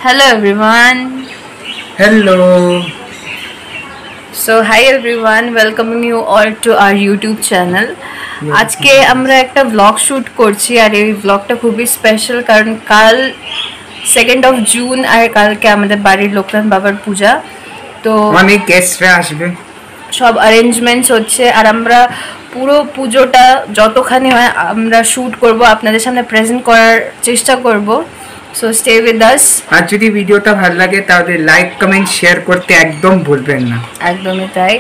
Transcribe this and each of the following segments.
Hello everyone. Hello. So hi everyone, welcoming you all to our YouTube channel. আজকে আমরা একটা blog shoot করছি আর এই ব্লগটা খুবই স্পেশাল কারণ কাল 2nd of June আর কালকে আমাদের বাড়ির লোকনাথ বাবার পূজা। তো অনেক গেস্টরা আসবে, সব অ্যারেঞ্জমেন্টস হচ্ছে আর আমরা পুরো পুজোটা যতখানি হয় আমরা শুট করব, আপনাদের সামনে প্রেজেন্ট করার চেষ্টা করব। So stay with us. আর যদি ভিডিওটা ভালো লাগে তাহলে লাইক কমেন্ট শেয়ার করতে একদম ভুলবেন না। একদমই তাই।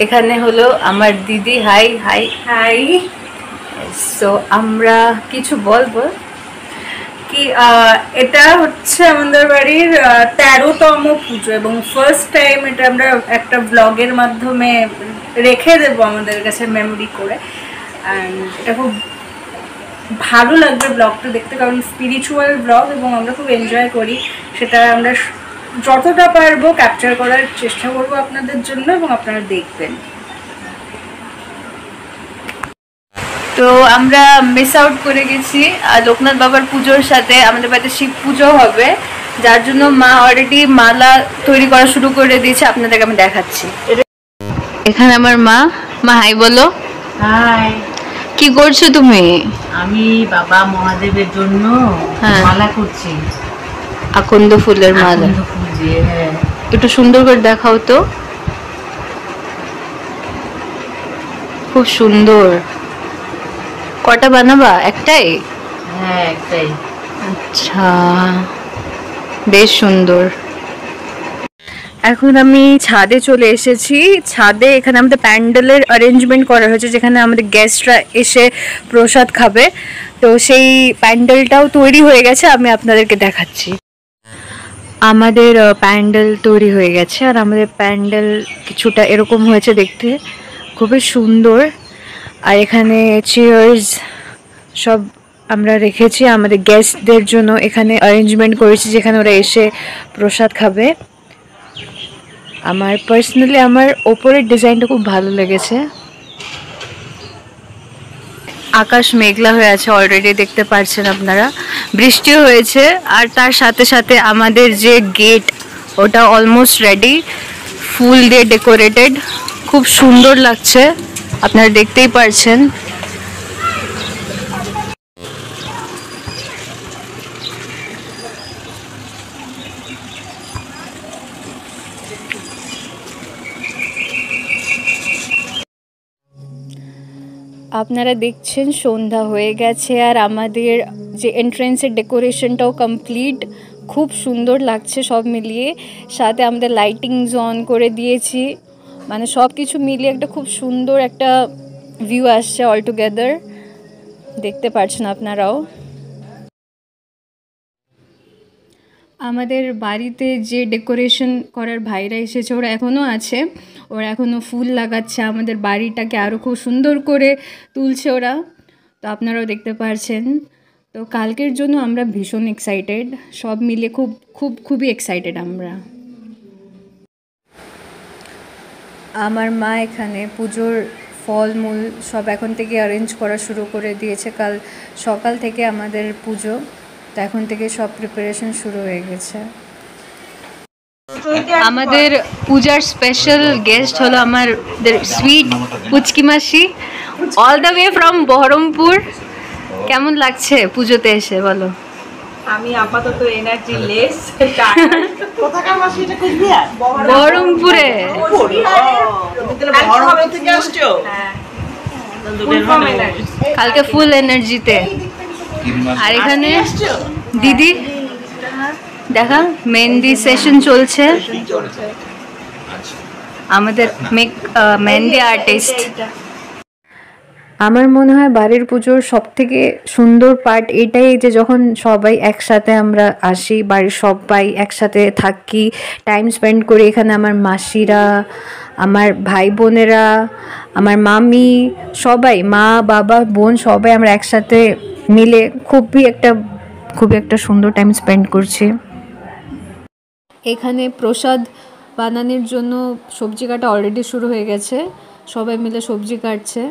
এখানে হলো আমার দিদি। High high high. সো আমরা কিছু বলবো কি এটা হচ্ছে আমাদের বাড়ির 13তম পুজো এবং ফার্স্ট টাইম এটা আমরা একটা ব্লগের মাধ্যমে রেখে দেবো আমাদের কাছে মেমোরি করে। অ্যান্ড এটা খুব ভালো লাগবে ব্লগটা দেখতে, কারণ স্পিরিচুয়াল ব্লগ এবং আমরা খুব এনজয় করি। সেটা আমরা যতটা পারবো ক্যাপচার করার চেষ্টা করবো আপনাদের জন্য এবং আপনারা দেখবেন। তো আমরা মিস আউট করে গেছি লোকনাথ বাবার পুজোর সাথে। আমাদের বাড়িতে শিব পুজো হবে, যার জন্য মা অলরেডি মালা তৈরি করা শুরু করে দিয়েছে। আপনাদেরকে আমি দেখাচ্ছি। এখানে আমার মা। মা হাই বলো। হাই। কি করছো তুমি? আমি বাবা মহাদেবের জন্য মালা করছি, আকন্দ ফুলের মালা। আকন্দ ফুল দিয়ে। হ্যাঁ, একটু সুন্দর করে দেখাও তো। খুব সুন্দর। কটা বানাবা? একটাই? হ্যাঁ একটাই। আচ্ছা, বেশ সুন্দর। এখন আমি ছাদে চলে এসেছি। ছাদে এখানে আমাদের প্যান্ডেলের অ্যারেঞ্জমেন্ট করা হয়েছে, যেখানে আমাদের গেস্টরা এসে প্রসাদ খাবে। তো সেই প্যান্ডেলটাও তৈরি হয়ে গেছে, আমি আপনাদেরকে দেখাচ্ছি। আমাদের প্যান্ডেল তৈরি হয়ে গেছে আর আমাদের প্যান্ডেল কিছুটা এরকম হয়েছে দেখতে, খুবই সুন্দর। আর এখানে চেয়ার্স সব আমরা রেখেছি আমাদের গেস্টদের জন্য। এখানে অ্যারেঞ্জমেন্ট করেছি যেখানে ওরা এসে প্রসাদ খাবে। আমার পার্সোনালি আমার ওপরের ডিজাইনটা খুব ভালো লেগেছে। আকাশ মেঘলা হয়ে আছে, অলরেডি দেখতে পাচ্ছেন আপনারা। বৃষ্টিও হয়েছে আর তার সাথে সাথে আমাদের যে গেট ওটা অলমোস্ট রেডি, ফুল দিয়ে ডেকোরেটেড। খুব সুন্দর লাগছে, আপনারা দেখতেই পারছেন। আপনারা দেখছেন সন্ধ্যা হয়ে গেছে আর আমাদের যে এন্ট্রেন্সের ডেকোরেশনটাও কমপ্লিট। খুব সুন্দর লাগছে সব মিলিয়ে। সাথে আমাদের লাইটিংস অন করে দিয়েছি, মানে সব কিছু মিলিয়ে একটা খুব সুন্দর একটা ভিউ আসছে অল টুগেদার। দেখতে পাচ্ছেন আপনারাও। আমাদের বাড়িতে যে ডেকোরেশন করার ভাইরা এসেছে ওরা এখনও আছে, ওরা এখনও ফুল লাগাচ্ছে, আমাদের বাড়িটাকে আরও খুব সুন্দর করে তুলছে ওরা। তো আপনারাও দেখতে পাচ্ছেন। তো কালকের জন্য আমরা ভীষণ এক্সাইটেড, সব মিলে খুবই এক্সাইটেড আমরা। আমার মা এখানে পুজোর ফলমূল সব এখন থেকে অ্যারেঞ্জ করা শুরু করে দিয়েছে। কাল সকাল থেকে আমাদের পুজো, তো এখন থেকে সব প্রিপারেশন শুরু হয়ে গেছে। আমাদের পূজার স্পেশাল গেস্ট হলো আমাদের সুইট পুচকি মাসি, all the way from Baharampur. কেমন লাগছে পুজোতে এসে বলো? আমি আপাতত এনার্জি লেস। কোথাকার মাসি? এটা কুচবিহার, বহরমপুরে। বহরমপুর থেকে আসছো? হ্যাঁ, কালকে ফুল এনার্জিতে। আর এখানে দিদি দেখা মেহেন্দি সেশন চলছে, আমাদের মেহেন্দি আর্টিস্ট। আমার মনে হয় বাড়ির পুজোর সবথেকে সুন্দর পার্ট এটাই যে যখন সবাই একসাথে আমরা আসি, বাড়ির সবাই একসাথে থাকি, টাইম স্পেন্ড করি। এখানে আমার মাসিরা, আমার ভাই বোনেরা, আমার মামি, সবাই, মা বাবা বোন সবাই আমরা একসাথে মিলে খুবই একটা সুন্দর টাইম স্পেন্ড করছি। এখানে প্রসাদ বানানোর জন্য সবজি কাটা অলরেডি শুরু হয়ে গেছে, সবাই মিলে সবজি কাটছে।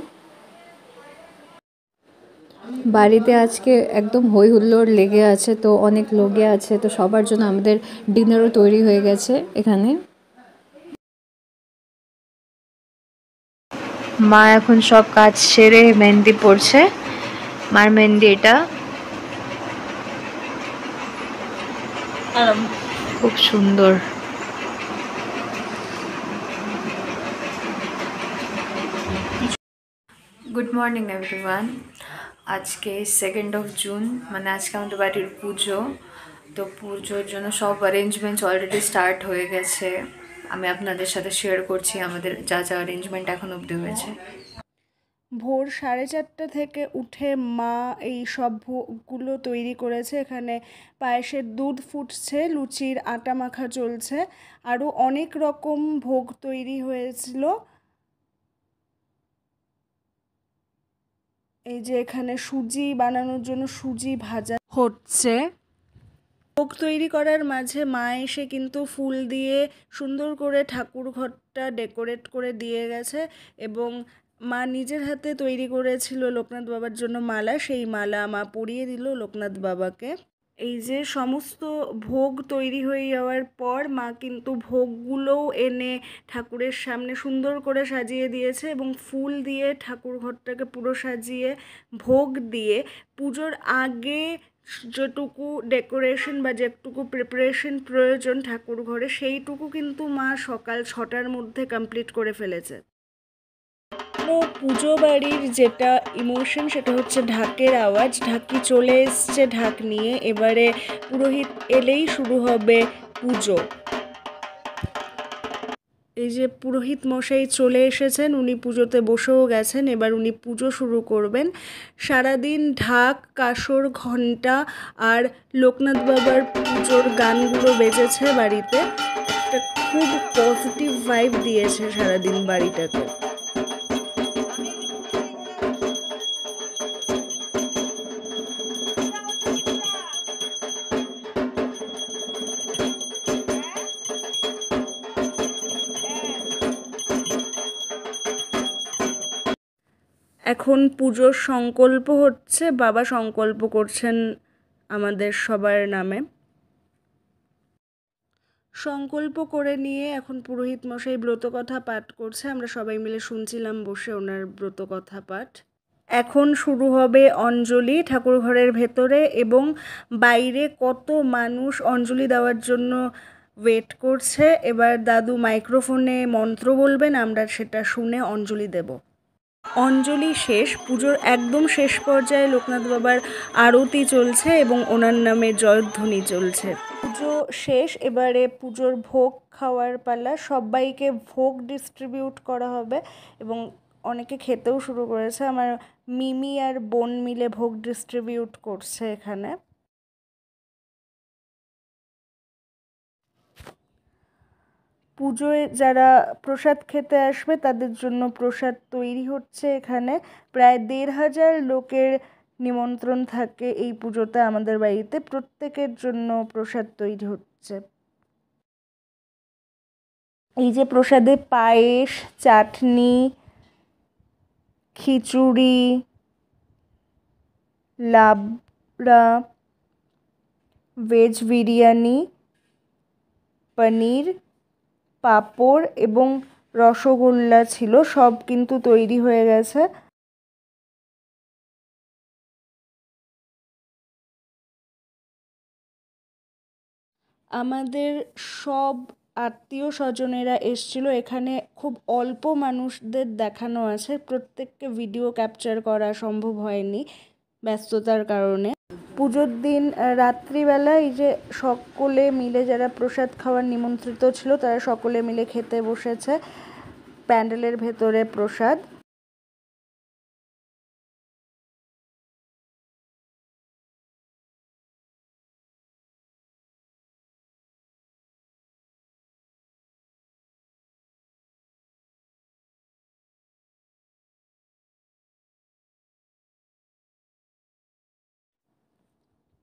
বাড়িতে আজকে একদম হই হুল্লোড় লেগে আছে, তো অনেক লোকে আছে, তো সবার জন্য আমাদের ডিনারও তৈরি হয়ে গেছে এখানে। মা এখন সব কাজ সেরে মেহেন্দি পড়ছে। মার মেহেন্দি এটা খুব সুন্দর। Good morning everyone. আজকে 2nd অফ জুন, মানে আজকে আমাদের বাড়ির পুজো। তো পুজোর জন্য সব অ্যারেঞ্জমেন্টস অলরেডি স্টার্ট হয়ে গেছে। আমি আপনাদের সাথে শেয়ার করছি আমাদের যা যা অ্যারেঞ্জমেন্ট এখন অবধি হয়েছে। ভোর 4:30 থেকে উঠে মা এই সব ভোগগুলো তৈরি করেছে। এখানে পায়েসের দুধ ফুটছে, লুচির আটা মাখা চলছে, আরও অনেক রকম ভোগ তৈরি হয়েছিল। এই যে এখানে সুজি বানানোর জন্য সুজি ভাজা হচ্ছে। ভোগ তৈরি করার মাঝে মা এসে কিন্তু ফুল দিয়ে সুন্দর করে ঠাকুর ঘরটা ডেকোরেট করে দিয়ে গেছে, এবং মা নিজের হাতে তৈরি করেছিল লোকনাথ বাবার জন্য মালা, সেই মালা মা পরিয়ে দিল লোকনাথ বাবাকে। এই যে সমস্ত ভোগ তৈরি হয়ে যাওয়ার পর মা কিন্তু ভোগগুলোও এনে ঠাকুরের সামনে সুন্দর করে সাজিয়ে দিয়েছে, এবং ফুল দিয়ে ঠাকুর ঘরটাকে পুরো সাজিয়ে ভোগ দিয়ে পুজোর আগে যেটুকু ডেকোরেশন বা যেটুকু প্রিপারেশন প্রয়োজন ঠাকুর ঘরে, সেইটুকু কিন্তু মা সকাল 6টার মধ্যে কমপ্লিট করে ফেলেছে। পুজো বাড়ির যেটা ইমোশন সেটা হচ্ছে ঢাকের আওয়াজ। ঢাকি চলে এসছে ঢাক নিয়ে, এবারে পুরোহিত এলেই শুরু হবে পুজো। এই যে পুরোহিত মশাই চলে এসেছেন, উনি পুজোতে বসেও গেছেন, এবার উনি পুজো শুরু করবেন। সারাদিন ঢাক, কাসর, ঘণ্টা আর লোকনাথ বাবার পুজোর গানগুলো বেজেছে বাড়িতে। একটা খুব পজিটিভ ভাইব দিয়েছে সারাদিন বাড়িটাকে। এখন পুজোর সংকল্প হচ্ছে, বাবা সংকল্প করছেন আমাদের সবার নামে। সংকল্প করে নিয়ে এখন পুরোহিত মশাই ব্রতকথা পাঠ করছে, আমরা সবাই মিলে শুনছিলাম বসে ওনার ব্রতকথা পাঠ। এখন শুরু হবে অঞ্জলি ঠাকুর ঘরের ভেতরে, এবং বাইরে কত মানুষ অঞ্জলি দেওয়ার জন্য ওয়েট করছে। এবার দাদু মাইক্রোফোনে মন্ত্র বলবেন, আমরা সেটা শুনে অঞ্জলি দেব। অঞ্জলি শেষ, পুজোর একদম শেষ পর্যায়ে লোকনাথ বাবার আরতি চলছে এবং ওনার নামে জয়ধ্বনি চলছে। পুজো শেষ, এবারে পুজোর ভোগ খাওয়ার পালা। সবাইকে ভোগ ডিস্ট্রিবিউট করা হবে এবং অনেকে খেতেও শুরু করেছে। আমার মিমি আর বোন মিলে ভোগ ডিস্ট্রিবিউট করছে এখানে। পুজোয় যারা প্রসাদ খেতে আসবে তাদের জন্য প্রসাদ তৈরি হচ্ছে এখানে। প্রায় 1,500 লোকের নিমন্ত্রণ থাকে এই পুজোতে আমাদের বাড়িতে, প্রত্যেকের জন্য প্রসাদ তৈরি হচ্ছে। এই যে প্রসাদে পায়েস, চাটনি, খিচুড়ি, লাবড়া, ভেজ বিরিয়ানি, পনির, পাঁপড় এবং রসগোল্লা ছিল, সব কিন্তু তৈরি হয়ে গেছে। আমাদের সব আত্মীয় স্বজনেরা এসছিল, এখানে খুব অল্প মানুষদের দেখানো আছে, প্রত্যেককে ভিডিও ক্যাপচার করা সম্ভব হয়নি ব্যস্ততার কারণে। পুজোর দিন রাত্রিবেলা এই যে সকলে মিলে যারা প্রসাদ খাওয়ার নিমন্ত্রিত ছিল তারা সকলে মিলে খেতে বসেছে প্যান্ডেলের ভেতরে প্রসাদ।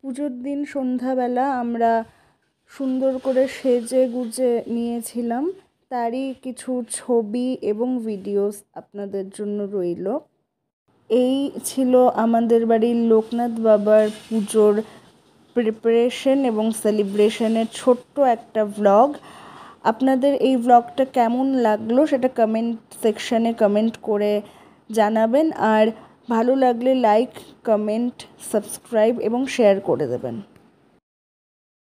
পুজোর দিন সন্ধ্যাবেলা আমরা সুন্দর করে সেজে গুজে নিয়েছিলাম, তারই কিছু ছবি এবং ভিডিওস আপনাদের জন্য রইল। এই ছিল আমাদের বাড়ির লোকনাথ বাবার পুজোর প্রিপারেশন এবং সেলিব্রেশনের ছোট্ট একটা ভ্লগ। আপনাদের এই ভ্লগটা কেমন লাগলো সেটা কমেন্ট সেকশানে কমেন্ট করে জানাবেন, আর ভালো লাগলে লাইক, কমেন্ট, সাবস্ক্রাইব এবং শেয়ার করে দেবেন।